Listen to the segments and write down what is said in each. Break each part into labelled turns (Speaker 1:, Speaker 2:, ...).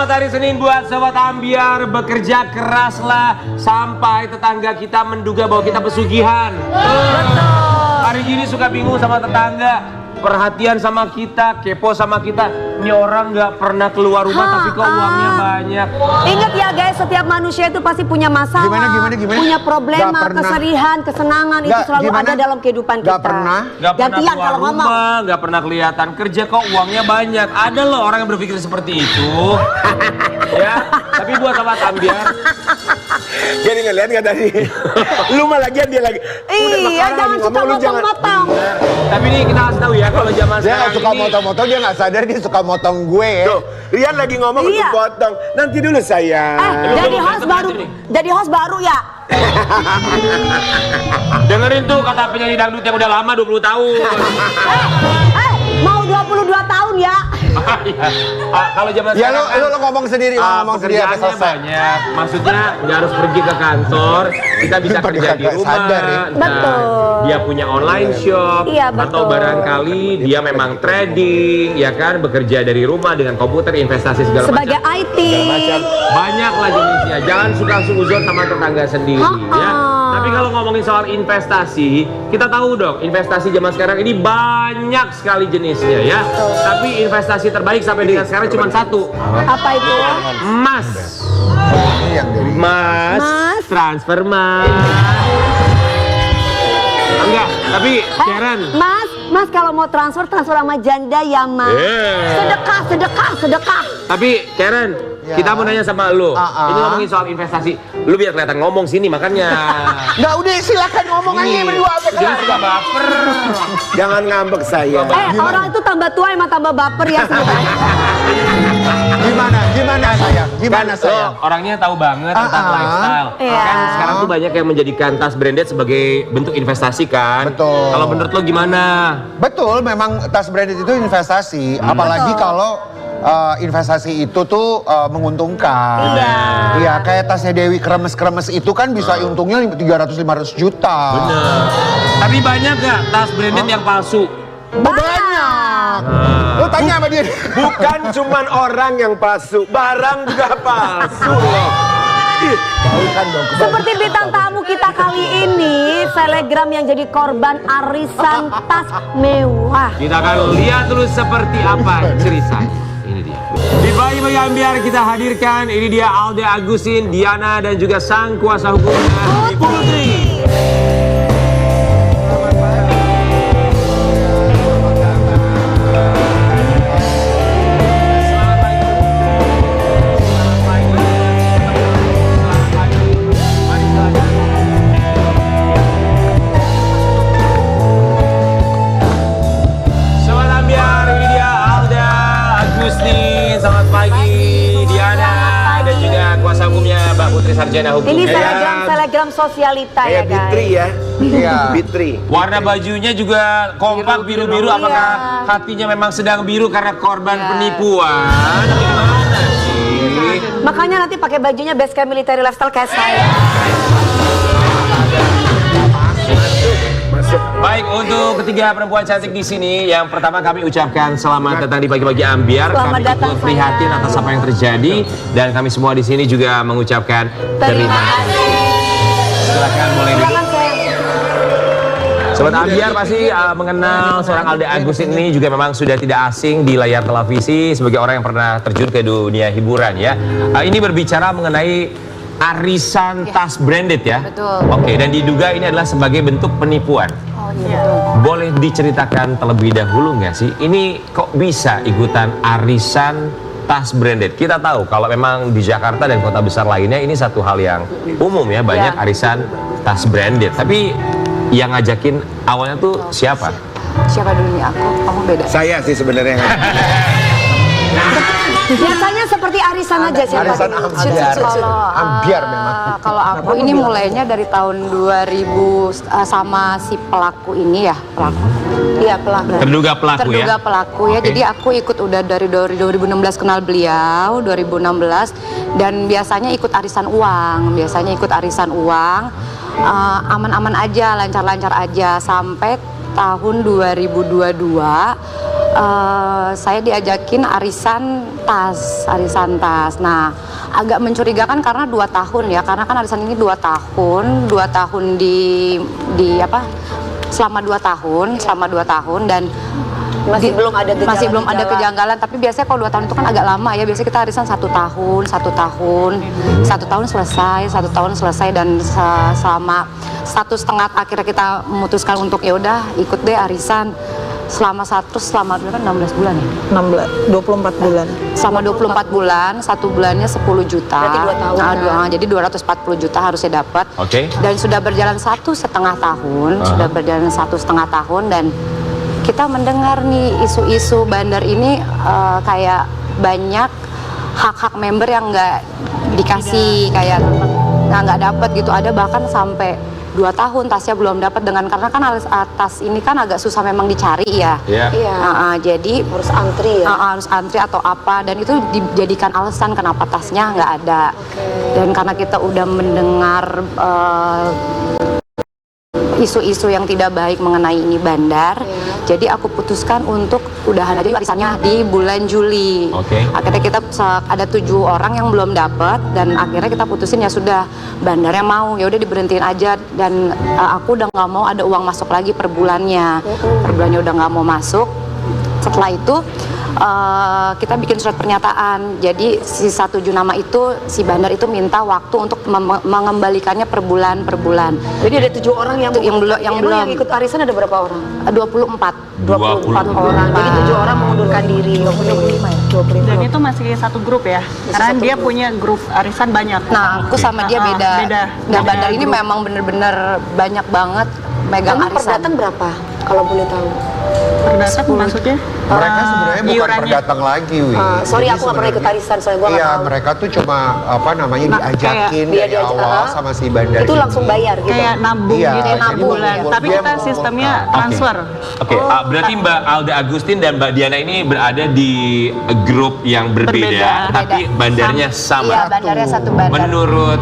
Speaker 1: Selamat hari Senin buat Sobat Ambiar. Bekerja keraslah sampai tetangga kita menduga bahwa kita pesugihan. Betul. Hari gini suka bingung sama tetangga. Perhatian sama kita, kepo sama kita. Ini orang nggak pernah keluar rumah tapi kok uangnya banyak.
Speaker 2: Ingat ya guys, setiap manusia itu pasti punya masalah,
Speaker 3: gimana?
Speaker 2: punya problema, kesedihan, kesenangan, itu selalu ada dalam kehidupan kita.
Speaker 3: Gak pernah
Speaker 2: Gantian kalau ngomong.
Speaker 1: Nggak pernah kelihatan kerja kok uangnya banyak. Ada loh orang yang berpikir seperti itu. Ya, tapi buat Sobat Ambiar.
Speaker 3: Jadi ngeliat gak tadi? Lu mah lagian dia lagi.
Speaker 2: Iya, jangan suka motong-motong.
Speaker 1: Tapi ini kita harus tahu ya, kalau zaman
Speaker 3: Dia
Speaker 1: sekarang
Speaker 3: gak suka
Speaker 1: ini
Speaker 3: motong-motong, dia gak sadar dia suka motong gue ya.
Speaker 4: Tuh, Rian lagi ngomong untuk potong. Nanti dulu sayang.
Speaker 2: Jadi host baru ya?
Speaker 1: dengerin tuh kata penyanyi dangdut yang udah lama 20 tahun.
Speaker 2: Mau 22 tahun ya?
Speaker 1: Kalau zaman
Speaker 3: Ya
Speaker 1: sekarang
Speaker 3: lu ngomong sendiri, ngomong sendiri apa
Speaker 1: pekerjaannya
Speaker 3: selesai.
Speaker 1: banyak. Maksudnya nggak harus pergi ke kantor, kita bisa
Speaker 3: Pada
Speaker 1: kerja di
Speaker 3: kagak
Speaker 1: rumah.
Speaker 3: sadar ya.
Speaker 1: Nah,
Speaker 2: Betul.
Speaker 1: dia punya online shop,
Speaker 2: Iya,
Speaker 1: atau
Speaker 2: betul.
Speaker 1: barangkali dia memang trading, ya kan, bekerja dari rumah dengan komputer, investasi segala
Speaker 2: Sebagai
Speaker 1: macam.
Speaker 2: IT.
Speaker 1: Banyak lah jenisnya. Jangan suka suzon sama tetangga sendiri, ya. Tapi kalau ngomongin soal investasi, kita tahu dong, investasi zaman sekarang ini banyak sekali jenisnya ya. Tapi investasi terbaik sampai dengan sekarang cuma satu.
Speaker 2: Apa itu?
Speaker 1: Emas.
Speaker 3: Ini yang dari
Speaker 1: Mas, transfer mas. Enggak, tapi Karen.
Speaker 2: Mas kalau mau transfer sama janda ya mas. Sedekah.
Speaker 1: Tapi Karen, kita mau nanya sama lu. Ini ngomongin soal investasi. Lu biar kelihatan ngomong sini makanya.
Speaker 3: Nggak, udah silakan ngomong aja berdua apa
Speaker 1: Jangan suka baper.
Speaker 4: Jangan ngambek saya.
Speaker 2: Orang itu tambah tua emang tambah baper ya sebenarnya.
Speaker 3: Gimana sayang? Gimana
Speaker 1: Kan,
Speaker 3: sayang?
Speaker 1: orangnya tahu banget tentang lifestyle.
Speaker 2: Iya.
Speaker 1: Kan sekarang tuh banyak yang menjadikan tas branded sebagai bentuk investasi kan.
Speaker 3: Betul.
Speaker 1: Kalau menurut lo gimana?
Speaker 3: Betul, memang tas branded itu investasi. Apalagi kalau investasi itu tuh menguntungkan. Iya, kayak tasnya Dewi kremes-kremes itu kan bisa untungnya 300-500 juta.
Speaker 1: Bener. Tapi banyak gak tas branded yang palsu?
Speaker 3: Banyak. Lu tanya sama dia.
Speaker 4: Bukan cuman orang yang palsu, barang juga palsu loh.
Speaker 2: Seperti bintang tamu kita kali ini, selegram yang jadi korban arisan tas mewah.
Speaker 1: Kita akan lihat dulu seperti apa ceritanya. Ini dia. Di Bagi Ambiar kita hadirkan, ini dia Alde Agustin, Diana dan juga sang kuasa hukumnya Putri. Selamat pagi, Diana dan juga kuasa hukumnya Mbak Putri Sarjana Hukum.
Speaker 2: Ini selegram sosialita ya
Speaker 4: Kayak
Speaker 2: guys.
Speaker 4: Bitri ya.
Speaker 3: Iya.
Speaker 4: Bitri.
Speaker 1: Warna bajunya juga kompak biru-biru. Apakah hatinya memang sedang biru karena korban penipuan? Atau gimana sih?
Speaker 2: Makanya nanti pakai bajunya Basecamp Military Lifestyle kayak saya.
Speaker 1: Baik, untuk ketiga perempuan cantik di sini, yang pertama kami ucapkan selamat datang di Pagi-Pagi Ambiar.
Speaker 2: Selamat
Speaker 1: Kami
Speaker 2: datang,
Speaker 1: ikut prihatin atas apa yang terjadi dan kami semua di sini juga mengucapkan terima kasih. Silakan mulai dulu. Sobat Ambiar pasti mengenal seorang Alde Agustin ini juga memang sudah tidak asing di layar televisi sebagai orang yang pernah terjun ke dunia hiburan ya. Ini berbicara mengenai arisan tas branded ya.
Speaker 5: Betul.
Speaker 1: Oke, dan diduga ini adalah sebagai bentuk penipuan.
Speaker 5: Oh iya betul.
Speaker 1: Boleh diceritakan terlebih dahulu nggak sih? Ini kok bisa ikutan arisan tas branded? Kita tahu kalau memang di Jakarta dan kota besar lainnya ini satu hal yang umum ya, banyak arisan tas branded. Tapi yang ngajakin awalnya tuh siapa?
Speaker 5: Siapa dulu nih, aku? Kamu beda.
Speaker 4: Saya sih sebenarnya.
Speaker 2: Biasanya seperti arisan aja sih.
Speaker 3: Arisan ambiar. Ambiar memang.
Speaker 5: Kalau aku ini mulainya dari tahun 2000 sama si pelaku ini ya, pelaku. Iya, pelaku.
Speaker 1: Terduga pelaku ya?
Speaker 5: Terduga pelaku ya. Jadi aku ikut udah dari 2016 kenal beliau, 2016 dan biasanya ikut arisan uang, aman-aman aja, lancar-lancar aja sampai tahun 2022 saya diajakin arisan tas. Nah, agak mencurigakan karena 2 tahun ya, karena kan arisan ini 2 tahun selama 2 tahun dan
Speaker 2: Masih belum ada gejala-gejala.
Speaker 5: masih belum ada kejanggalan. Tapi biasanya kalau 2 tahun itu kan agak lama ya. Biasanya kita arisan 1 tahun, 1 tahun selesai dan selama 1,5 akhirnya kita memutuskan untuk ya udah ikut deh arisan selama 16 bulan ya.
Speaker 6: 24 bulan.
Speaker 5: Selama 24 bulan, 1 bulannya 10 juta.
Speaker 2: Berarti 2 tahun, kan?
Speaker 5: Jadi 240 juta harusnya dapat.
Speaker 1: Oke.
Speaker 5: Dan sudah berjalan 1,5 tahun, dan kita mendengar nih isu-isu bandar ini kayak banyak hak-hak member yang nggak dikasih, kayak nggak dapat gitu. Ada bahkan sampai 2 tahun tasnya belum dapat, karena kan tas ini kan agak susah memang dicari ya.
Speaker 1: Iya.
Speaker 5: Jadi
Speaker 2: Harus antri ya.
Speaker 5: harus antri atau apa, dan itu dijadikan alasan kenapa tasnya nggak ada. Dan karena kita udah mendengar isu-isu yang tidak baik mengenai ini bandar, jadi aku putuskan untuk udahan aja arisannya di bulan Juli.
Speaker 1: Oke.
Speaker 5: Akhirnya kita ada 7 orang yang belum dapat, dan akhirnya kita putusin ya sudah, bandarnya mau ya udah diberhentiin aja, dan aku udah nggak mau ada uang masuk lagi per bulannya. Per bulannya udah nggak mau masuk. Setelah itu kita bikin surat pernyataan. Jadi si 7 nama itu, si bandar itu minta waktu untuk mengembalikannya per bulan.
Speaker 2: Jadi ada 7 orang yang
Speaker 5: belum
Speaker 2: yang ikut arisan ada berapa orang?
Speaker 5: 24
Speaker 2: orang. Jadi 7 orang mengundurkan diri.
Speaker 6: 25. Dan itu masih satu grup ya? Karena dia punya grup arisan banyak.
Speaker 5: Nah, aku sama dia beda. Dan bandar ini
Speaker 6: grup.
Speaker 5: memang bener-bener banyak banget megang
Speaker 2: Emang per
Speaker 5: arisan.
Speaker 2: datang berapa? Kalau boleh tahu.
Speaker 6: Perdata maksudnya?
Speaker 3: Mereka sebenarnya bukan
Speaker 6: iurannya.
Speaker 3: pendatang lagi, Wi.
Speaker 2: Sorry,
Speaker 3: Jadi
Speaker 2: aku nggak pernah ikut
Speaker 3: sebenarnya-
Speaker 2: arisan, soalnya gue nggak
Speaker 3: Iya,
Speaker 2: tahu.
Speaker 3: mereka tuh cuma diajakin
Speaker 2: Dia
Speaker 3: dari
Speaker 2: diajak,
Speaker 3: awal sama si bandar.
Speaker 2: Itu langsung bayar gitu.
Speaker 6: Kayak nabung
Speaker 3: Iya,
Speaker 6: gitu
Speaker 3: jadi
Speaker 6: nabung bulan.
Speaker 3: ngumpul.
Speaker 6: Tapi
Speaker 3: Dia
Speaker 6: kita
Speaker 3: ngumpul.
Speaker 6: sistemnya
Speaker 3: Oke.
Speaker 6: transfer.
Speaker 1: Oke, berarti Mbak Alda Agustin dan Mbak Diana ini berada di grup yang berbeda,
Speaker 6: Berbeda.
Speaker 1: tapi bandarnya
Speaker 5: Iya,
Speaker 1: sama.
Speaker 5: bandarnya satu bandar.
Speaker 1: Menurut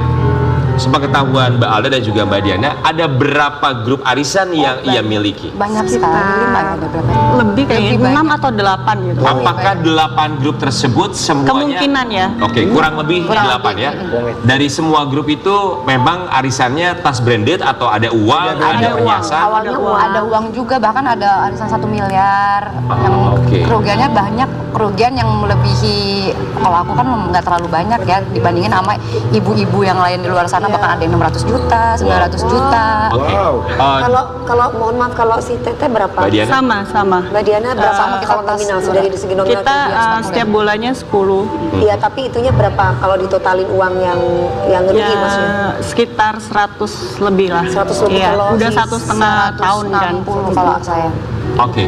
Speaker 1: sepengetahuan Mbak Alda dan juga Mbak Diana, ada berapa grup arisan yang ia miliki?
Speaker 5: Banyak sekali, 5 ada berapa?
Speaker 6: Lebih kayaknya
Speaker 5: Lebih
Speaker 6: 6
Speaker 5: banyak.
Speaker 6: atau 8 gitu.
Speaker 1: Apakah 8 grup tersebut semuanya?
Speaker 6: Kemungkinan ya.
Speaker 1: Oke, kurang lebih 8 ya. Dari semua grup itu memang arisannya tas branded atau ada uang, ada perhiasan?
Speaker 5: Awalnya ada uang juga, bahkan ada arisan 1 miliar. Yang
Speaker 1: oke.
Speaker 5: kerugiannya banyak, kerugian yang melebihi, kalau aku kan nggak terlalu banyak ya dibandingin sama ibu-ibu yang lain di luar sana, bahkan ada yang 600 juta, 900 juta.
Speaker 1: Oke.
Speaker 2: Kalau mohon maaf, kalau si Teteh berapa?
Speaker 1: Mbak Diana?
Speaker 6: Sama.
Speaker 2: Mbak Diana berapa
Speaker 5: Sama kita
Speaker 2: kalau nominal?
Speaker 5: tas
Speaker 2: Dari segi nominal
Speaker 6: Kita
Speaker 2: kerugian?
Speaker 6: setiap bulannya 10.
Speaker 2: Iya, tapi itunya berapa kalau ditotalin uang yang rugi
Speaker 6: Ya,
Speaker 2: maksudnya?
Speaker 6: sekitar 100 lebih lah.
Speaker 2: 100 lebih
Speaker 6: Iya,
Speaker 2: kalau
Speaker 6: udah
Speaker 2: si
Speaker 6: 1,5 tahun kan.
Speaker 5: 160 kalau saya.
Speaker 1: Oke.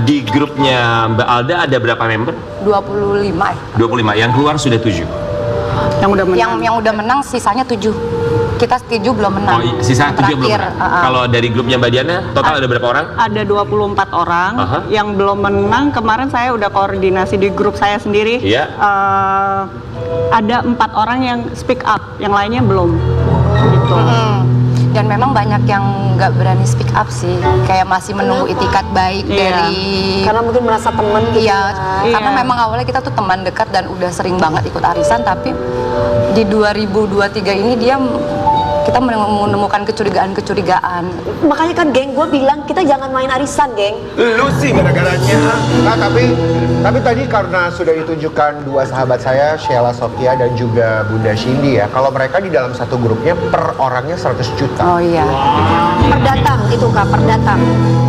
Speaker 1: Di grupnya Mbak Alda ada berapa member?
Speaker 5: 25 ya.
Speaker 1: 25. Yang keluar sudah 7.
Speaker 6: Yang udah menang.
Speaker 5: Yang udah menang sisanya 7. Kita 7 belum menang.
Speaker 1: Sisa 7 belum
Speaker 5: Terakhir,
Speaker 1: menang. Kalau dari grupnya Mbak Diana, total ada berapa orang?
Speaker 6: Ada 24 orang
Speaker 1: Aha.
Speaker 6: yang belum menang. Kemarin saya udah koordinasi di grup saya sendiri.
Speaker 1: Iya.
Speaker 6: Ada 4 orang yang speak up, yang lainnya belum. Gitu.
Speaker 5: Dan memang banyak yang nggak berani speak up sih, kayak masih menunggu itikat baik
Speaker 6: Iya.
Speaker 5: dari.
Speaker 2: Karena mungkin merasa temen gitu
Speaker 5: Iya,
Speaker 2: ya.
Speaker 5: karena
Speaker 6: Iya.
Speaker 5: memang awalnya kita tuh teman dekat dan udah sering banget ikut arisan, tapi di 2023 ini kita menemukan kecurigaan.
Speaker 2: Makanya kan geng gue bilang kita jangan main arisan, geng.
Speaker 4: Lu sih gara-garanya.
Speaker 3: Nah, tapi tadi karena sudah ditunjukkan 2 sahabat saya, Sheila Sofia dan juga Bunda Cindy ya, kalau mereka di dalam satu grupnya per orangnya 100 juta.
Speaker 5: Oh iya.
Speaker 2: Perdatang itu Kak, perdatang.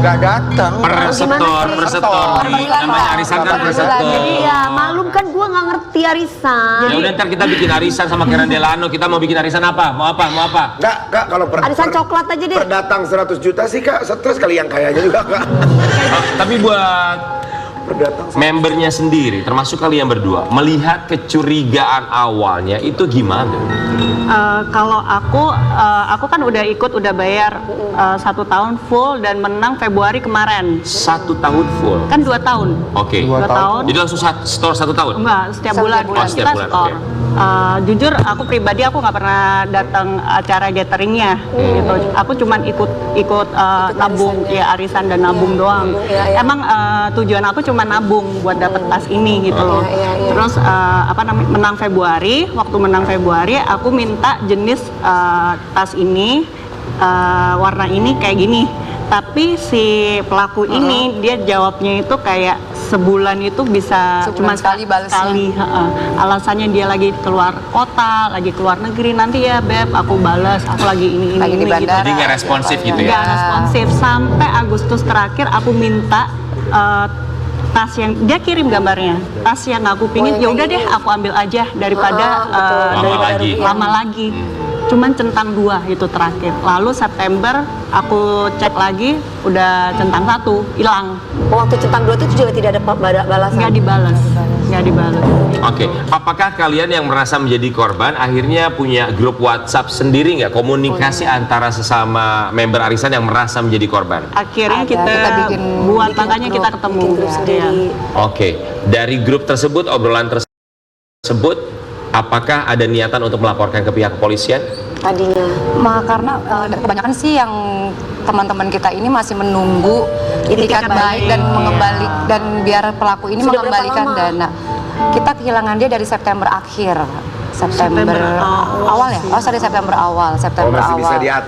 Speaker 3: Gak datang.
Speaker 1: Per setor.
Speaker 5: Per bulan,
Speaker 1: Namanya
Speaker 5: Pak.
Speaker 1: arisan kan
Speaker 5: Per
Speaker 1: per
Speaker 5: bulan.
Speaker 1: setor.
Speaker 2: Iya, malum kan gue nggak ngerti arisan.
Speaker 1: Ya udah ntar kita bikin arisan sama Karen Delano. Kita mau bikin arisan apa? Mau apa?
Speaker 4: Enggak, Kak, kalau
Speaker 2: Arisan coklat aja deh.
Speaker 4: Perdatang 100 juta sih, Kak. Stres kali yang kayanya juga, Kak.
Speaker 1: Tapi buat
Speaker 4: Perdatang.
Speaker 1: membernya sendiri, termasuk kalian berdua, melihat kecurigaan awalnya itu gimana?
Speaker 6: Kalau aku kan udah bayar 1 tahun full dan menang Februari kemarin.
Speaker 1: 1 tahun full.
Speaker 6: Kan 2 tahun.
Speaker 1: Oke.
Speaker 6: 2 tahun.
Speaker 1: Jadi langsung store 1 tahun?
Speaker 6: Enggak, setiap
Speaker 5: Setiap
Speaker 6: bulan,
Speaker 5: bulan.
Speaker 1: Oh, setiap
Speaker 6: kita
Speaker 1: bulan,
Speaker 6: store.
Speaker 1: oke.
Speaker 6: Jujur aku pribadi aku nggak pernah datang acara gatheringnya gitu. Aku cuman ikut nabung ya arisan dan nabung doang.
Speaker 2: Iya, iya.
Speaker 6: Emang tujuan aku cuma nabung buat dapet tas ini gitu loh. Terus menang Februari, waktu menang Februari aku minta jenis tas ini warna ini kayak gini. Tapi si pelaku ini dia jawabnya itu kayak sebulan itu bisa cuma
Speaker 5: sekali balesnya.
Speaker 6: sekali. Alasannya dia lagi keluar kota, lagi keluar negeri, nanti ya beb aku balas, aku lagi ini
Speaker 5: Lagi di bandara.
Speaker 1: Jadi nggak responsif gitu ya?
Speaker 6: Nggak responsif. Sampai Agustus terakhir aku minta tas yang dia kirim gambarnya, tas yang aku pingin, ya udah deh aku ambil aja daripada lama lagi. Cuman centang 2 itu terakhir. Lalu September aku cek lagi, udah centang 1 hilang.
Speaker 2: Waktu centang 2 itu juga tidak ada balasan.
Speaker 6: Nggak dibalas.
Speaker 1: Oke, apakah kalian yang merasa menjadi korban akhirnya punya grup WhatsApp sendiri nggak? Komunikasi antara sesama member arisan yang merasa menjadi korban?
Speaker 6: Akhirnya
Speaker 5: Ada,
Speaker 6: kita
Speaker 5: bikin
Speaker 6: makanya kita ketemu.
Speaker 2: Grup sendiri.
Speaker 1: Oke, dari grup tersebut, obrolan tersebut, apakah ada niatan untuk melaporkan ke pihak kepolisian?
Speaker 2: Tadinya.
Speaker 5: Karena kebanyakan sih yang teman-teman kita ini masih menunggu itikat baik dan dan biar pelaku ini
Speaker 2: Sudah
Speaker 5: mengembalikan
Speaker 2: berapa lama?
Speaker 5: dana. Kita kehilangan dia dari September akhir. September awal ya? Oh, sorry, September awal. September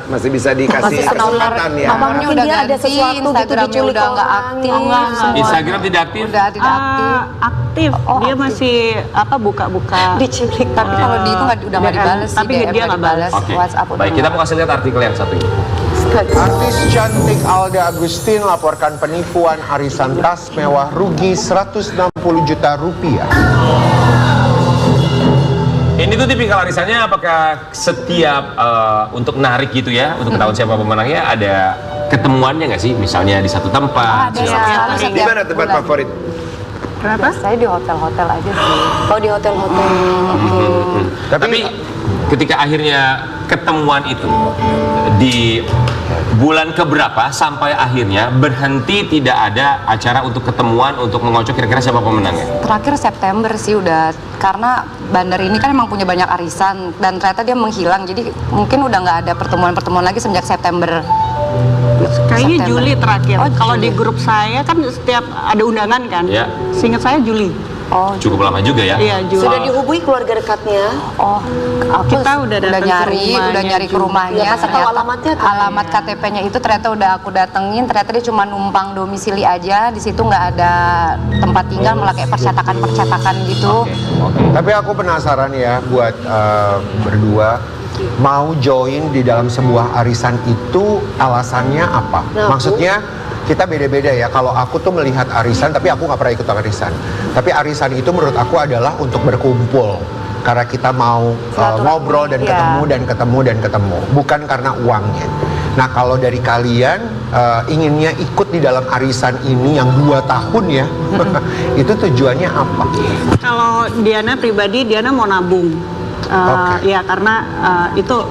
Speaker 4: masih bisa dikasih kesempatan ya.
Speaker 5: Nomornya
Speaker 2: Mungkin
Speaker 5: udah
Speaker 2: dia ada
Speaker 5: ganti,
Speaker 2: sesuatu gitu
Speaker 5: Instagramnya
Speaker 2: diculik
Speaker 5: udah nggak
Speaker 2: orang,
Speaker 5: aktif.
Speaker 2: ya.
Speaker 5: semua.
Speaker 1: Instagram tidak aktif?
Speaker 5: Udah tidak aktif.
Speaker 6: Aktif.
Speaker 5: Oh,
Speaker 6: Dia
Speaker 5: aktif.
Speaker 6: masih buka-buka.
Speaker 2: Diculik.
Speaker 5: Tapi kalau di itu udah nggak dibalas sih,
Speaker 6: Tapi
Speaker 5: DM
Speaker 6: dia nggak balas.
Speaker 1: Oke,
Speaker 5: WhatsApp udah
Speaker 1: baik, kita
Speaker 5: nggak.
Speaker 1: mau kasih lihat artikel yang satu ini.
Speaker 3: Artis cantik Alda Agustin laporkan penipuan arisan tas mewah rugi 160 juta rupiah.
Speaker 1: Ini tuh tipikal arisannya apakah setiap untuk narik gitu ya, untuk ketahuan siapa pemenangnya ada ketemuannya nggak sih? Misalnya di satu tempat.
Speaker 5: Ada
Speaker 1: segala macam.
Speaker 5: selalu
Speaker 4: Di mana tempat
Speaker 5: bulan.
Speaker 4: favorit?
Speaker 6: Berapa?
Speaker 5: Saya di hotel-hotel aja sih.
Speaker 2: Oh, di hotel-hotel. Oke.
Speaker 1: Tapi ketika akhirnya ketemuan itu di bulan keberapa sampai akhirnya berhenti tidak ada acara untuk ketemuan untuk mengocok kira-kira siapa pemenangnya?
Speaker 5: Terakhir September sih udah, karena bandar ini kan emang punya banyak arisan dan ternyata dia menghilang, jadi mungkin udah nggak ada pertemuan-pertemuan lagi sejak September.
Speaker 6: Kayaknya
Speaker 5: September.
Speaker 6: Juli terakhir.
Speaker 5: Oh,
Speaker 6: Kalau
Speaker 5: Juli.
Speaker 6: di grup saya kan setiap ada undangan kan.
Speaker 1: Ya.
Speaker 6: Seingat saya Juli.
Speaker 5: Oh,
Speaker 1: Cukup lama juga ya?
Speaker 6: Iya, Juli.
Speaker 2: Sudah dihubungi keluarga dekatnya.
Speaker 5: oh, aku
Speaker 6: Kita udah datang ke rumahnya
Speaker 5: udah nyari ke
Speaker 6: juga.
Speaker 5: rumahnya.
Speaker 2: Ya, masa tahu
Speaker 5: ternyata
Speaker 2: alamatnya kan?
Speaker 5: alamat KTP-nya itu ternyata udah aku datengin, ternyata dia cuma numpang domisili aja, di situ nggak ada tempat tinggal, malah kayak percetakan gitu.
Speaker 1: Oke.
Speaker 3: Tapi aku penasaran ya buat berdua, mau join di dalam sebuah arisan itu alasannya apa?
Speaker 2: Nah,
Speaker 3: Maksudnya kita beda-beda ya. Kalau aku tuh melihat arisan, tapi aku nggak pernah ikut arisan. Tapi arisan itu menurut aku adalah untuk berkumpul. Karena kita mau ngobrol dan ketemu, bukan karena uangnya. Nah, kalau dari kalian inginnya ikut di dalam arisan ini yang 2 tahun ya, itu tujuannya apa?
Speaker 6: Kalau Diana pribadi, Diana mau nabung.
Speaker 3: Oke.
Speaker 6: Ya karena itu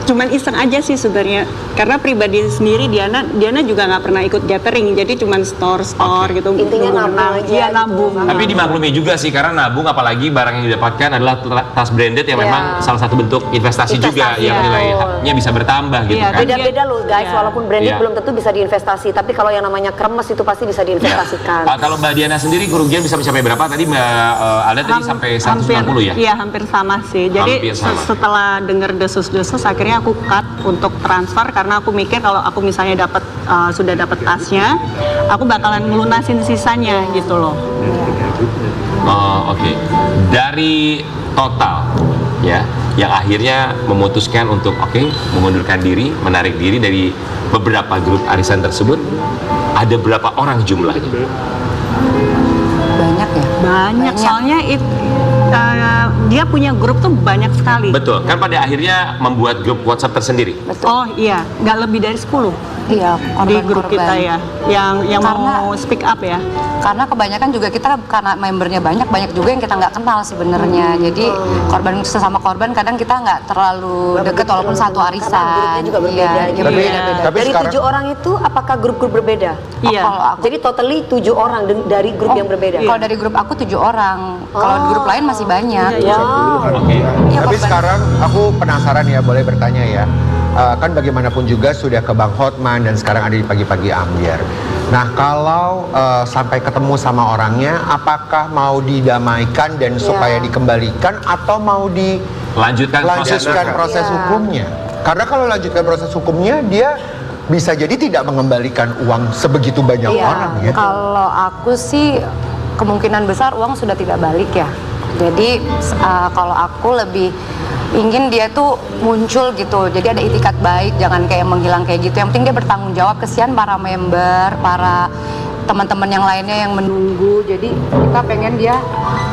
Speaker 6: cuman iseng aja sih sebenarnya. Karena pribadi sendiri Diana juga nggak pernah ikut gathering, jadi cuman store gitu.
Speaker 2: Intinya
Speaker 6: nunggu
Speaker 2: nabung
Speaker 6: menang.
Speaker 2: aja
Speaker 6: Iya,
Speaker 2: gitu.
Speaker 6: nabung.
Speaker 1: Tapi dimaklumi juga sih karena nabung, apalagi barang yang didapatkan adalah tas branded yang
Speaker 2: Iya.
Speaker 1: memang salah satu bentuk investasi juga
Speaker 2: Investasi,
Speaker 1: yang nilainya bisa bertambah gitu
Speaker 6: Iya,
Speaker 1: kan.
Speaker 2: Beda-beda loh guys,
Speaker 6: Ya.
Speaker 2: walaupun branded
Speaker 1: Ya.
Speaker 2: belum tentu bisa diinvestasi, tapi kalau yang namanya kremes itu pasti bisa diinvestasikan.
Speaker 1: Kalau Mbak Diana sendiri kerugian bisa mencapai berapa? Tadi Mbak Alda tadi sampai 160 ya?
Speaker 6: Iya, hampir sama sih. Jadi
Speaker 1: Hampir sama.
Speaker 6: setelah dengar desus-desus, akhirnya aku cut untuk transfer karena aku mikir kalau aku misalnya sudah dapat tasnya, aku bakalan ngelunasin sisanya gitu loh.
Speaker 1: Oh, oke. Dari total ya yang akhirnya memutuskan untuk mengundurkan diri, menarik diri dari beberapa grup arisan tersebut, ada berapa orang jumlahnya?
Speaker 5: Banyak ya?
Speaker 6: Banyak. Soalnya dia punya grup tuh banyak sekali.
Speaker 1: Betul, kan pada akhirnya membuat grup WhatsApp tersendiri.
Speaker 5: Betul.
Speaker 6: Oh iya, nggak lebih dari 10
Speaker 5: Iya,
Speaker 6: di grup kita ya, yang mau speak up ya.
Speaker 5: Karena kebanyakan juga kita karena membernya banyak juga yang kita nggak kenal sebenarnya. Jadi sesama korban kadang kita nggak terlalu deket walaupun satu arisan.
Speaker 2: Karena grupnya juga berbeda
Speaker 5: Iya,
Speaker 2: gitu.
Speaker 3: Tapi-
Speaker 5: beda-beda.
Speaker 3: tapi
Speaker 2: Dari
Speaker 3: sekarang-
Speaker 2: 7 orang itu, apakah grup-grup berbeda?
Speaker 6: Iya.
Speaker 5: Kalau aku,
Speaker 2: Jadi totally 7 orang dari grup yang berbeda.
Speaker 5: kalau dari grup aku 7 orang. Kalau di grup lain masih banyak.
Speaker 2: Wow.
Speaker 1: Oke.
Speaker 5: Iya,
Speaker 3: Tapi
Speaker 5: korban.
Speaker 3: sekarang aku penasaran ya, boleh bertanya ya. Kan bagaimanapun juga sudah ke Bang Hotman dan sekarang ada di Pagi-Pagi Ambiar. Nah, kalau sampai ketemu sama orangnya, apakah mau didamaikan dan supaya dikembalikan atau mau
Speaker 1: Lanjutkan
Speaker 3: proses hukumnya? Karena kalau lanjutkan proses hukumnya, dia bisa jadi tidak mengembalikan uang sebegitu banyak orang ya.
Speaker 5: Kalau aku sih kemungkinan besar uang sudah tidak balik ya. Jadi kalau aku lebih ingin dia tuh muncul gitu, jadi ada itikat baik, jangan kayak menghilang kayak gitu. Yang penting dia bertanggung jawab. Kesian para member, para teman-teman yang lainnya yang menunggu. Jadi kita pengen dia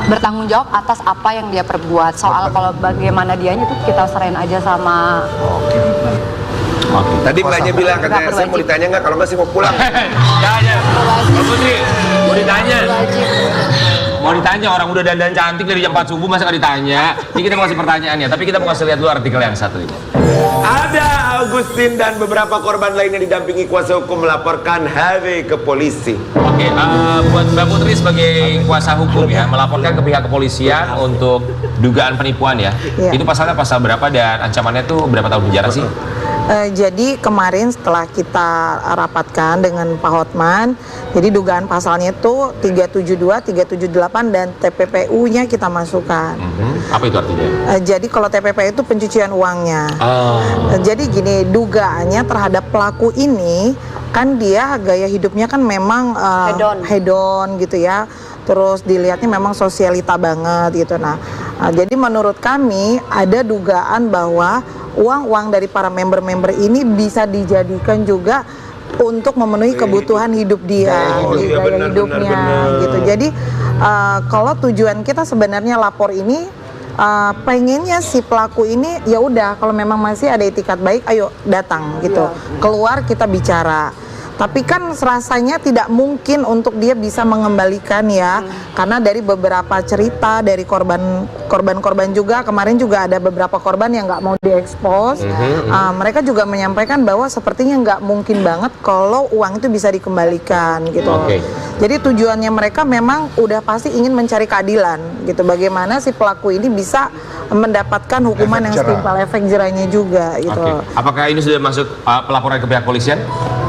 Speaker 5: bertanggung jawab atas apa yang dia perbuat. Soal kalau bagaimana dianya tuh kita serahin aja sama.
Speaker 4: Tadi Mbaknya bilang katanya saya mau ditanya nggak, kalau nggak sih mau pulang.
Speaker 1: Tanya, Mbak Putri, mau ditanya. Mau ditanya, orang udah dandan cantik dari jam 4 subuh masa nggak ditanya? Ini kita mau kasih pertanyaannya, tapi kita mau kasih lihat dulu artikel yang satu ini.
Speaker 4: Ada Agustin dan beberapa korban lainnya didampingi kuasa hukum melaporkan Harvey ke polisi.
Speaker 1: Oke, buat Mbak Putri sebagai kuasa hukum ya, melaporkan ke pihak kepolisian untuk dugaan penipuan ya. Itu pasalnya pasal berapa dan ancamannya tuh berapa tahun penjara sih?
Speaker 7: Jadi kemarin setelah kita rapatkan dengan Pak Hotman, jadi dugaan pasalnya itu 372, 378 dan TPPU-nya kita masukkan.
Speaker 1: Apa itu artinya?
Speaker 7: Jadi kalau TPPU itu pencucian uangnya. Jadi gini, dugaannya terhadap pelaku ini kan dia gaya hidupnya kan memang hedon gitu ya. Terus dilihatnya memang sosialita banget gitu. Nah, jadi menurut kami ada dugaan bahwa uang-uang dari para member-member ini bisa dijadikan juga untuk memenuhi kebutuhan hidup dia, gaya hidupnya gitu. Jadi kalau tujuan kita sebenarnya lapor ini pengennya si pelaku ini ya udah kalau memang masih ada itikat baik, ayo datang gitu, keluar kita bicara. Tapi kan rasanya tidak mungkin untuk dia bisa mengembalikan ya, karena dari beberapa cerita dari korban juga, kemarin juga ada beberapa korban yang nggak mau diekspos. Mereka juga menyampaikan bahwa sepertinya nggak mungkin banget kalau uang itu bisa dikembalikan gitu. Jadi tujuannya mereka memang udah pasti ingin mencari keadilan gitu. Bagaimana si pelaku ini bisa mendapatkan hukuman yang setimpal, efek jerahnya juga gitu.
Speaker 1: Apakah ini sudah masuk pelaporan ke pihak polisian?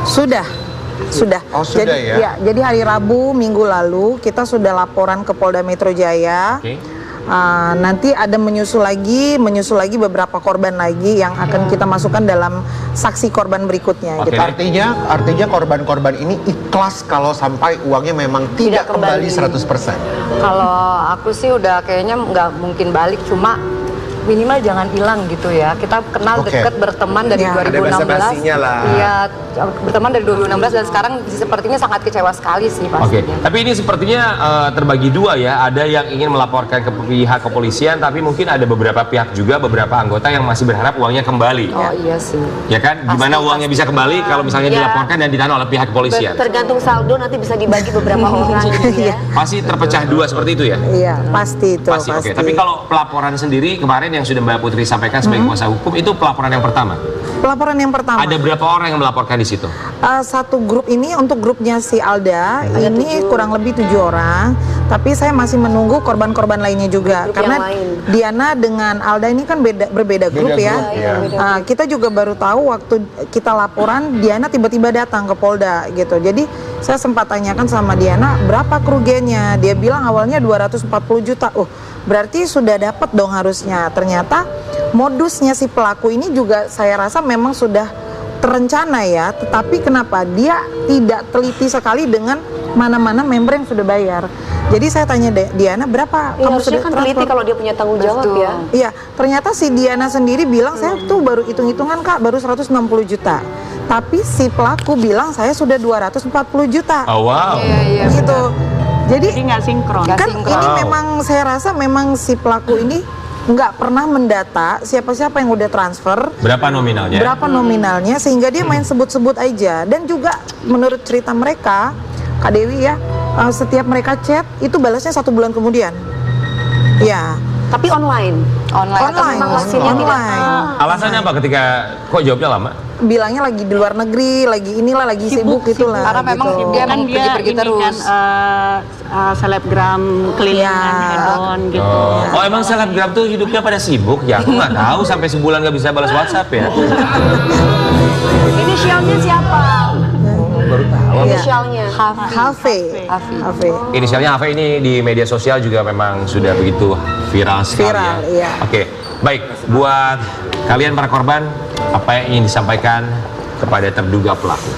Speaker 7: Sudah.
Speaker 3: Oh, sudah ya?
Speaker 7: Jadi hari Rabu minggu lalu kita sudah laporan ke Polda Metro Jaya. Nanti ada menyusul lagi beberapa korban lagi yang akan kita masukkan dalam saksi korban berikutnya. Gitu.
Speaker 3: Artinya korban-korban ini ikhlas kalau sampai uangnya memang tidak kembali 100%.
Speaker 5: Kalau aku sih udah kayaknya nggak mungkin balik, cuma minimal jangan hilang gitu ya. Kita kenal dekat berteman dari 2016.
Speaker 4: Ada basa-basinya lah.
Speaker 5: Iya, berteman dari 2016 dan sekarang sepertinya sangat kecewa sekali sih pastinya.
Speaker 1: Tapi ini sepertinya terbagi dua ya. Ada yang ingin melaporkan ke pihak kepolisian, tapi mungkin ada beberapa pihak juga, beberapa anggota yang masih berharap uangnya kembali.
Speaker 5: Oh iya sih.
Speaker 1: Ya kan? Gimana uangnya bisa kembali kalau misalnya dilaporkan dan ditahan oleh pihak kepolisian?
Speaker 2: Tergantung saldo nanti bisa dibagi beberapa orang gitu ya.
Speaker 1: Pasti terpecah dua seperti itu ya?
Speaker 7: Iya, pasti itu.
Speaker 1: Pasti. Oke. Tapi kalau pelaporan sendiri kemarin yang sudah Mbak Putri sampaikan sebagai kuasa hukum, itu pelaporan yang pertama?
Speaker 7: Pelaporan yang pertama.
Speaker 1: Ada berapa orang yang melaporkan di situ?
Speaker 7: Satu grup ini untuk grupnya si Alda ini kurang lebih 7 orang, tapi saya masih menunggu korban-korban lainnya juga
Speaker 2: Grup
Speaker 7: karena
Speaker 2: yang lain.
Speaker 7: Diana dengan Alda ini kan berbeda grup ya. Kita juga baru tahu waktu kita laporan Diana tiba-tiba datang ke Polda gitu. Jadi saya sempat tanyakan sama Diana berapa kerugiannya. Dia bilang awalnya 240 juta. Berarti sudah dapat dong harusnya. Ternyata modusnya si pelaku ini juga saya rasa memang sudah terencana ya, tetapi kenapa dia tidak teliti sekali dengan mana-mana member yang sudah bayar. Jadi saya tanya Diana berapa kamu sudah
Speaker 2: kan
Speaker 7: transfer?
Speaker 2: teliti kalau dia punya tanggung jawab ya.
Speaker 7: Iya, ternyata si Diana sendiri bilang saya tuh baru hitung-hitungan Kak, baru 160 juta. Tapi si pelaku bilang saya sudah 240 juta.
Speaker 1: Oh wow.
Speaker 5: Iya,
Speaker 7: Gitu. Jadi
Speaker 6: nggak sinkron.
Speaker 7: kan ini memang saya rasa memang si pelaku ini nggak pernah mendata siapa-siapa yang udah transfer,
Speaker 1: Berapa nominalnya?
Speaker 7: sehingga dia main sebut-sebut aja. Dan juga menurut cerita mereka, Kak Dewi ya, setiap mereka chat itu balasnya 1 bulan kemudian. Ya.
Speaker 2: Tapi online.
Speaker 5: Atau memang hasilnya tidak.
Speaker 1: Alasannya apa ketika kok jawabnya lama?
Speaker 7: Bilangnya lagi di luar negeri, lagi inilah, lagi sibuk gitulah.
Speaker 5: Karena memang
Speaker 7: gitu.
Speaker 5: dia
Speaker 6: Kan dia
Speaker 5: pergi-pergi
Speaker 6: ini
Speaker 5: terus.
Speaker 6: kan selebgram kelilingan hedon gitu.
Speaker 1: Oh emang selebgram tuh hidupnya pada sibuk ya? Aku nggak tahu sampai sebulan nggak bisa balas WhatsApp ya.
Speaker 2: Inisialnya siapa?
Speaker 1: baru tahu.
Speaker 2: Inisialnya.
Speaker 7: Hafe.
Speaker 1: Inisialnya Hafe ini di media sosial juga memang sudah begitu viral sekali
Speaker 7: Viral,
Speaker 1: ya.
Speaker 7: iya.
Speaker 1: Oke, baik. Buat kalian para korban, apa yang ingin disampaikan kepada terduga pelaku?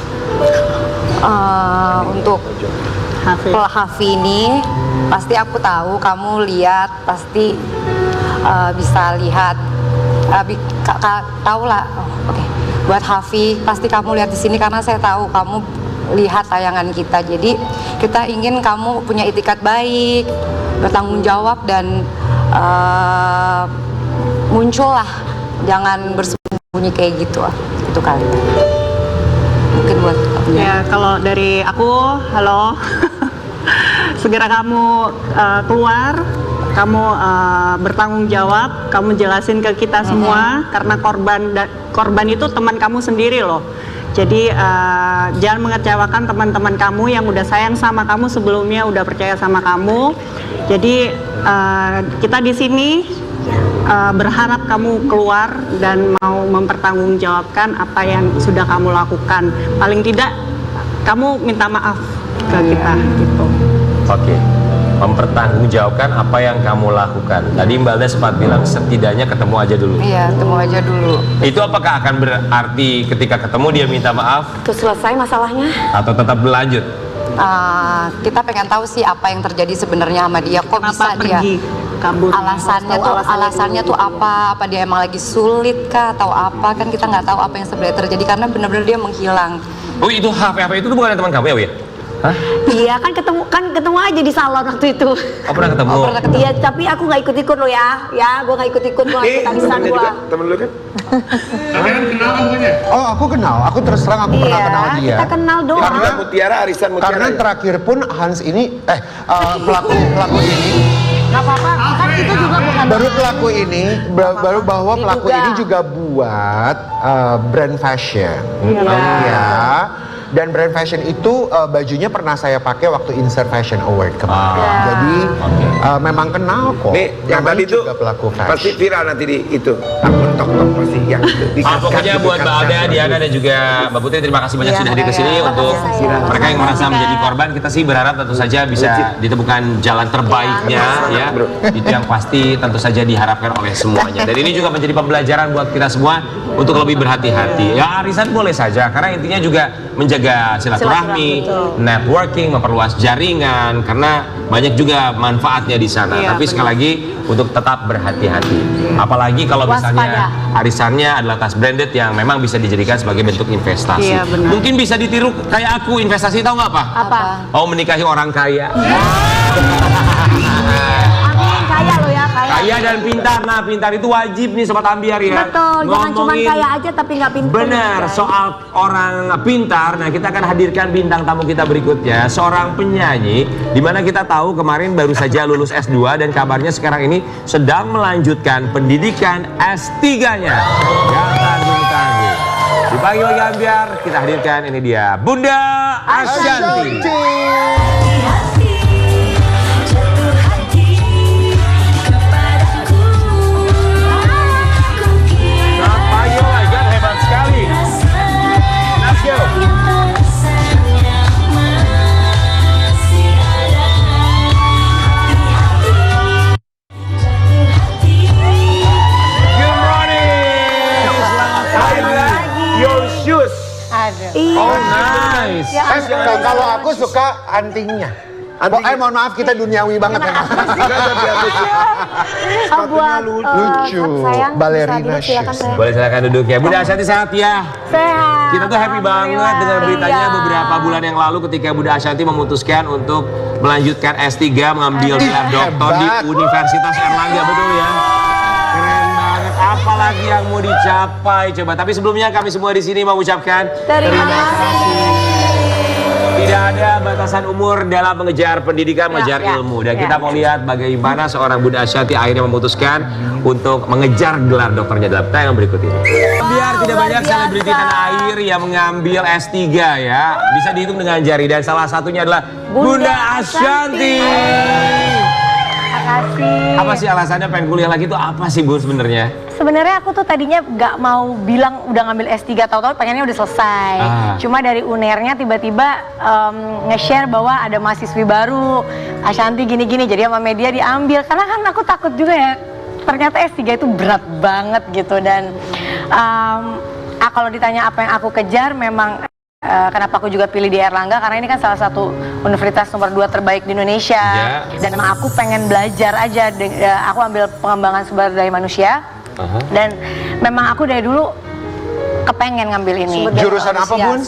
Speaker 5: Untuk Hafi ini, pasti aku tahu kamu lihat, pasti bisa lihat, tahu lah. Oke. Buat Hafi, pasti kamu lihat di sini karena saya tahu kamu lihat tayangan kita. Jadi kita ingin kamu punya itikat baik, bertanggung jawab dan muncullah, jangan bersembunyi kayak gitu. Itu kali. Mungkin buat
Speaker 6: Ya, kalau dari aku, halo. Segera kamu keluar, kamu bertanggung jawab, kamu jelasin ke kita semua karena korban itu teman kamu sendiri loh. Jadi jangan mengecewakan teman-teman kamu yang udah sayang sama kamu sebelumnya, udah percaya sama kamu. Jadi kita di sini berharap kamu keluar dan mau mempertanggungjawabkan apa yang sudah kamu lakukan. Paling tidak kamu minta maaf ke kita gitu.
Speaker 1: Oke. Mempertanggungjawabkan apa yang kamu lakukan. Tadi Mbak Alda sempat bilang setidaknya ketemu aja dulu.
Speaker 5: Iya, ketemu aja dulu.
Speaker 1: Itu apakah akan berarti ketika ketemu dia minta maaf
Speaker 2: Terus selesai masalahnya.
Speaker 1: atau tetap berlanjut?
Speaker 5: Kita pengen tahu sih apa yang terjadi sebenarnya sama dia. Kok bisa
Speaker 6: Kenapa
Speaker 5: dia?
Speaker 6: pergi kabur?
Speaker 5: Alasannya tuh apa? Apa dia emang lagi sulit kah atau apa? Kan kita nggak tahu apa yang sebenarnya terjadi karena benar-benar dia menghilang.
Speaker 1: Oh itu HP itu tuh bukan teman kamu ya, Wi? Hah?
Speaker 2: Iya kan ketemu aja di salon waktu itu.
Speaker 1: Oh pernah ketemu?
Speaker 2: Iya tapi aku nggak ikut-ikut lo ya. Ya gue nggak ikut-ikut lo ikut arisan
Speaker 4: temennya
Speaker 2: gue.
Speaker 4: juga, temen lu kan?
Speaker 3: Oh aku kenal, aku terus terang aku pernah kenal
Speaker 2: Iya
Speaker 3: dia.
Speaker 2: kita kenal doang.
Speaker 4: Karena Mutiara, arisan Mutiara.
Speaker 3: Karena
Speaker 4: ya?
Speaker 3: terakhir pun Hans ini, pelaku ini,
Speaker 2: Nggak apa-apa kan itu juga bukan.
Speaker 3: baru pelaku ini, baru bahwa pelaku
Speaker 2: Diduga.
Speaker 3: ini juga buat brand fashion.
Speaker 2: Iya.
Speaker 3: Ya. Dan brand fashion itu bajunya pernah saya pakai waktu Insert Fashion Award kemarin. Jadi memang kenal kok.
Speaker 4: Nih, yang
Speaker 3: Namanya
Speaker 4: tadi itu
Speaker 3: juga pelaku
Speaker 4: pasti
Speaker 3: fashion.
Speaker 4: viral nanti di itu. Akun TikTok pasti yang
Speaker 1: Pokoknya buat Mbak Alda, Diana dan juga Mbak Putri terima kasih banyak sudah hadir ke sini untuk mereka yang merasa menjadi korban. Kita sih berharap tentu saja bisa ditemukan jalan terbaiknya ya. Itu yang pasti tentu saja diharapkan oleh semuanya. Dan ini juga menjadi pembelajaran buat kita semua untuk lebih berhati-hati. Ya arisan boleh saja karena intinya juga menjaga silaturahmi, networking, memperluas jaringan karena banyak juga manfaatnya di sana.
Speaker 6: Iya,
Speaker 1: Tapi sekali lagi untuk tetap berhati-hati. Apalagi kalau misalnya arisannya adalah tas branded yang memang bisa dijadikan sebagai bentuk investasi.
Speaker 6: Iya, benar.
Speaker 1: Mungkin bisa ditiru kayak aku investasi tahu nggak apa?
Speaker 2: Apa?
Speaker 1: Oh menikahi orang kaya.
Speaker 2: Amin kaya lo ya kaya.
Speaker 1: Kaya dan pintar. Nah pintar itu wajib nih Sobat Ambiar ya.
Speaker 2: Betul. Jangan cuma
Speaker 1: Ngomongin-
Speaker 2: kaya aja tapi nggak pintar.
Speaker 1: Benar, soal orang pintar. Nah, kita akan hadirkan bintang tamu kita berikutnya, seorang penyanyi di mana kita tahu kemarin baru saja lulus S2 dan kabarnya sekarang ini sedang melanjutkan pendidikan S3-nya. Gak tanggung-tanggung. Dipanggil oleh Ambiar, kita hadirkan ini dia, Bunda Ashanti. Selamat pagi, oh my God, hebat sekali. Let's go. Good morning. Selamat pagi.
Speaker 4: Your shoes.
Speaker 1: Oh nice.
Speaker 3: Kalau aku suka antingnya. Mohon maaf kita duniawi banget memang.
Speaker 2: Oh buat
Speaker 3: lucu.
Speaker 2: sayang,
Speaker 3: Ballerina
Speaker 2: bisa duduk, silakan,
Speaker 3: shoes.
Speaker 2: sayang.
Speaker 1: Boleh silakan duduk ya. Bunda Ashanti sehat ya.
Speaker 2: Sehat.
Speaker 1: Kita tuh happy banget dengan beritanya
Speaker 2: Iya.
Speaker 1: beberapa bulan yang lalu ketika Bunda Ashanti memutuskan untuk melanjutkan S3 mengambil gelar doktor di
Speaker 3: hebat.
Speaker 1: Universitas Erlangga, betul ya? Keren banget. Apalagi yang mau dicapai coba. Tapi sebelumnya kami semua di sini mau ucapkan
Speaker 2: Terima kasih.
Speaker 1: tidak ada batasan umur dalam mengejar pendidikan, mengejar ilmu. Dan kita mau lihat bagaimana seorang Bunda Ashanti akhirnya memutuskan untuk mengejar gelar dokternya dalam tayangan berikut ini. Biar tidak banyak selebriti tanah air yang mengambil S3 ya. Bisa dihitung dengan jari dan salah satunya adalah Bunda Ashanti.
Speaker 2: kasih.
Speaker 1: Apa sih alasannya pengen kuliah lagi tuh apa sih Bun sebenarnya?
Speaker 2: Sebenarnya aku tuh tadinya nggak mau bilang udah ngambil S3, tahu-tahu pengennya udah selesai. Cuma dari UNER-nya tiba-tiba nge-share bahwa ada mahasiswi baru, Ashanti gini-gini, jadi sama media diambil. Karena kan aku takut juga ya, ternyata S3 itu berat banget gitu. Dan kalau ditanya apa yang aku kejar, memang kenapa aku juga pilih di Airlangga, karena ini kan salah satu universitas nomor 2 terbaik di Indonesia. Dan emang aku pengen belajar aja. Aku ambil pengembangan sumber daya manusia. Dan memang aku dari dulu kepengen ngambil ini.
Speaker 3: Jurusan apa Bun?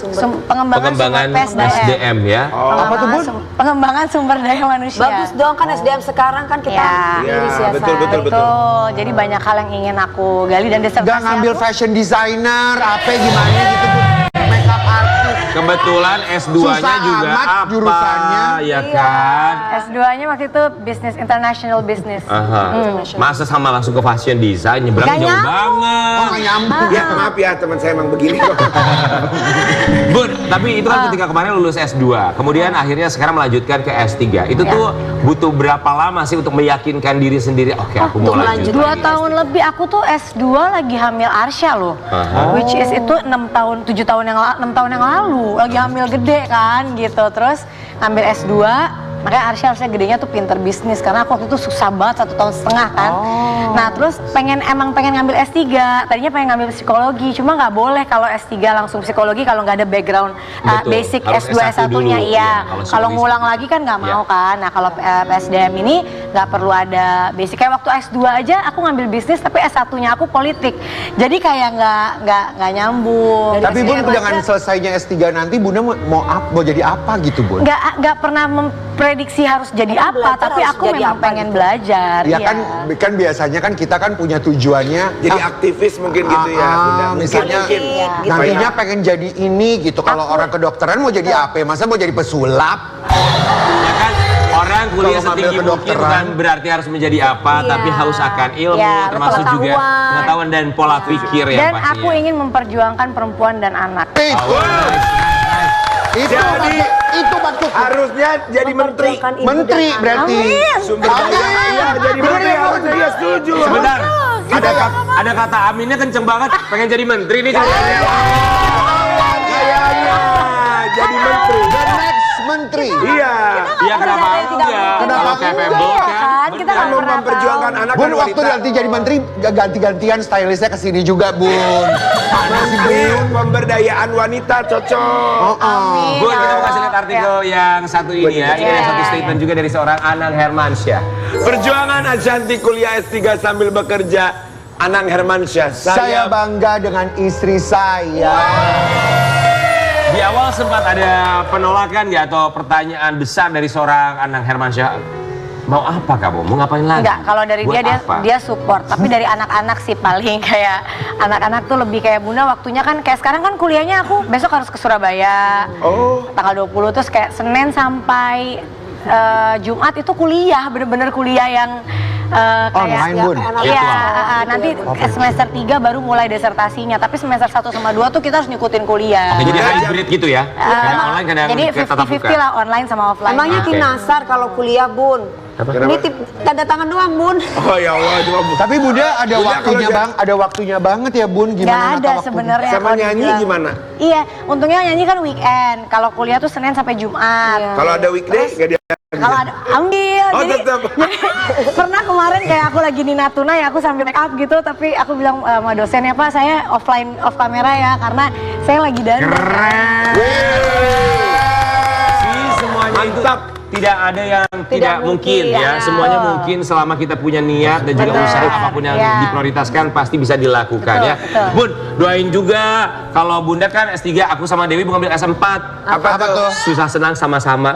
Speaker 1: Pengembangan SDM ya.
Speaker 3: Apa tuh Bun?
Speaker 2: Pengembangan sumber daya manusia.
Speaker 8: Bagus dong, kan SDM sekarang kan kita pilih siasat.
Speaker 2: Betul. Jadi banyak hal yang ingin aku gali dan disertasi.
Speaker 3: Gak ngambil
Speaker 2: aku,
Speaker 3: fashion designer, apa gimana gitu Bun? Makeup artist.
Speaker 1: Kebetulan S2-nya
Speaker 3: Susah
Speaker 1: juga
Speaker 3: amat
Speaker 1: apa?
Speaker 3: jurusannya.
Speaker 1: Ya kan?
Speaker 2: S2-nya waktu itu international business.
Speaker 1: Masa sama langsung ke fashion design, nyebrang
Speaker 2: Gak
Speaker 1: jauh
Speaker 2: nyambung.
Speaker 1: banget.
Speaker 3: Oh, gak nyambung.
Speaker 4: Ya maaf ya teman saya emang begini kok.
Speaker 1: Bun, tapi itu kan ketika kemarin lulus S2, kemudian akhirnya sekarang melanjutkan ke S3. Itu tuh butuh berapa lama sih untuk meyakinkan diri sendiri, oke aku mau lanjut.
Speaker 2: 2 tahun lebih, aku tuh S2 lagi hamil Arsya loh. Which is itu 6 tahun, 7 tahun yang 6 tahun yang lalu. Lagi hamil gede kan gitu. Terus ngambil S2, makanya Arsya harusnya gedenya tuh pinter bisnis. Karena aku waktu itu susah banget 1,5 tahun kan. Nah terus emang pengen ngambil S3. Tadinya pengen ngambil psikologi, cuma nggak boleh kalau S3 langsung psikologi kalau nggak ada background basic
Speaker 1: harus
Speaker 2: S2
Speaker 1: S1
Speaker 2: S1-nya.
Speaker 1: dulu.
Speaker 2: Iya,
Speaker 1: Ya,
Speaker 2: kalau
Speaker 1: psikologi
Speaker 2: ngulang lagi kan nggak mau kan. Nah kalau SDM ini nggak perlu ada basic. Kayak waktu S2 aja aku ngambil bisnis tapi S1-nya aku politik. Jadi kayak nggak nyambung.
Speaker 3: Tapi Bun dengan selesainya S3 nanti Bunda mau jadi apa gitu Bun?
Speaker 2: Nggak pernah memprediksi harus jadi apa, tapi
Speaker 8: harus
Speaker 2: aku
Speaker 8: jadi
Speaker 2: memang
Speaker 8: apa
Speaker 2: pengen
Speaker 8: gitu.
Speaker 2: belajar.
Speaker 3: Ya
Speaker 2: iya.
Speaker 3: kan biasanya kan kita kan punya tujuannya.
Speaker 4: Jadi aktivis mungkin gitu ya Bunda.
Speaker 3: Misalnya
Speaker 8: Mungkin.
Speaker 3: nantinya pengen jadi ini gitu. Kalau orang kedokteran mau jadi apa? Masa mau jadi pesulap?
Speaker 1: Ya kan, orang kuliah
Speaker 3: Kalau ngambil
Speaker 1: setinggi mungkin
Speaker 3: kedokteran.
Speaker 1: bukan berarti harus menjadi apa, tapi haus akan ilmu,
Speaker 2: Iya,
Speaker 1: termasuk juga
Speaker 2: pengetahuan.
Speaker 1: pengetahuan dan pola pikir ya
Speaker 2: Dan
Speaker 1: pastinya.
Speaker 2: aku ingin memperjuangkan perempuan dan anak.
Speaker 3: Itu maksud
Speaker 4: Harusnya jadi menteri.
Speaker 8: Memperjuangkan ibu
Speaker 3: menteri
Speaker 8: dan anak.
Speaker 3: berarti.
Speaker 2: Amin.
Speaker 4: Sumber daya. Iya jadi menteri harus dia setuju.
Speaker 1: Sebentar, ada kata aminnya kenceng banget, pengen jadi menteri nih.
Speaker 4: Kayaknya jadi menteri.
Speaker 3: The next menteri.
Speaker 4: Iya.
Speaker 1: Iya kenapa enggak? Kalau capable kan.
Speaker 2: Kan kita
Speaker 4: Kan
Speaker 2: nggak
Speaker 4: mau
Speaker 2: pernah
Speaker 4: memperjuangkan
Speaker 2: tahu.
Speaker 4: anak
Speaker 3: Bun
Speaker 4: dan
Speaker 3: waktu
Speaker 4: wanita.
Speaker 3: nanti jadi menteri ganti-gantian stylistnya kesini juga Bun. Mana sih
Speaker 4: Menteri
Speaker 3: Bun?
Speaker 4: pemberdayaan wanita cocok.
Speaker 2: Amin.
Speaker 1: Bun,
Speaker 2: Ya
Speaker 1: kita mau
Speaker 2: Allah.
Speaker 1: kasih lihat artikel yang satu ini ya. Ini ada satu statement juga dari seorang Anang Hermansyah.
Speaker 4: Perjuangan Ashanti kuliah S3 sambil bekerja. Anang Hermansyah.
Speaker 3: Saya bangga dengan istri saya.
Speaker 1: Di awal sempat ada penolakan nggak atau pertanyaan besar dari seorang Anang Hermansyah. Mau apa kamu? Mau ngapain lagi?
Speaker 2: Enggak, kalau dari
Speaker 1: Buat
Speaker 2: dia
Speaker 1: apa?
Speaker 2: dia support. Tapi dari anak-anak sih paling kayak anak-anak tuh lebih kayak Bunda waktunya kan kayak sekarang kan kuliahnya aku besok harus ke Surabaya. Tanggal 20 terus kayak Senin sampai Jumat itu kuliah, bener-bener kuliah yang kayak
Speaker 3: Online, Bun?
Speaker 2: Iya, nanti semester 3 baru mulai disertasinya. Tapi semester 1 sama 2 tuh kita harus ngikutin kuliah.
Speaker 1: Oke, jadi hybrid gitu ya? Kadang online, kadang
Speaker 2: Jadi
Speaker 1: tatap muka.
Speaker 2: 50-50 lah online sama offline.
Speaker 8: Emangnya
Speaker 1: Oke.
Speaker 8: kinasar kalau kuliah Bun? Ini tanda tangan doang Bun.
Speaker 4: Oh ya Allah, cuma
Speaker 3: Tapi Bunda ada
Speaker 4: Bunda
Speaker 3: waktunya
Speaker 4: kalau
Speaker 3: ada waktunya banget ya Bun.
Speaker 2: Nggak
Speaker 3: Gimana
Speaker 2: ada
Speaker 3: nata waktunya?
Speaker 2: sebenarnya.
Speaker 4: sama
Speaker 2: kalau
Speaker 4: nyanyi
Speaker 2: dibilang.
Speaker 4: gimana?
Speaker 2: Iya, untungnya nyanyi kan weekend. Kalau kuliah tuh Senin sampai Jumat.
Speaker 4: Kalau ada weekday nggak dia.
Speaker 2: Kalau ada ambil.
Speaker 4: Oh,
Speaker 2: jadi,
Speaker 4: tetap.
Speaker 2: jadi pernah kemarin kayak aku lagi di Natuna ya aku sambil make up gitu, tapi aku bilang sama dosennya Pak saya offline off kamera ya karena saya lagi dandan.
Speaker 1: Semuanya itu
Speaker 4: Mantap.
Speaker 1: tidak ada yang tidak mungkin ya.
Speaker 2: ya.
Speaker 1: Semuanya mungkin selama kita punya niat dan juga
Speaker 2: Benar.
Speaker 1: usaha apapun yang
Speaker 2: Ya.
Speaker 1: diprioritaskan pasti bisa dilakukan
Speaker 2: Betul,
Speaker 1: ya.
Speaker 2: betul.
Speaker 1: Bun, doain juga kalau Bunda kan S3, aku sama Dewi mau ngambil S4.
Speaker 4: Apa tuh?
Speaker 1: Susah senang sama-sama.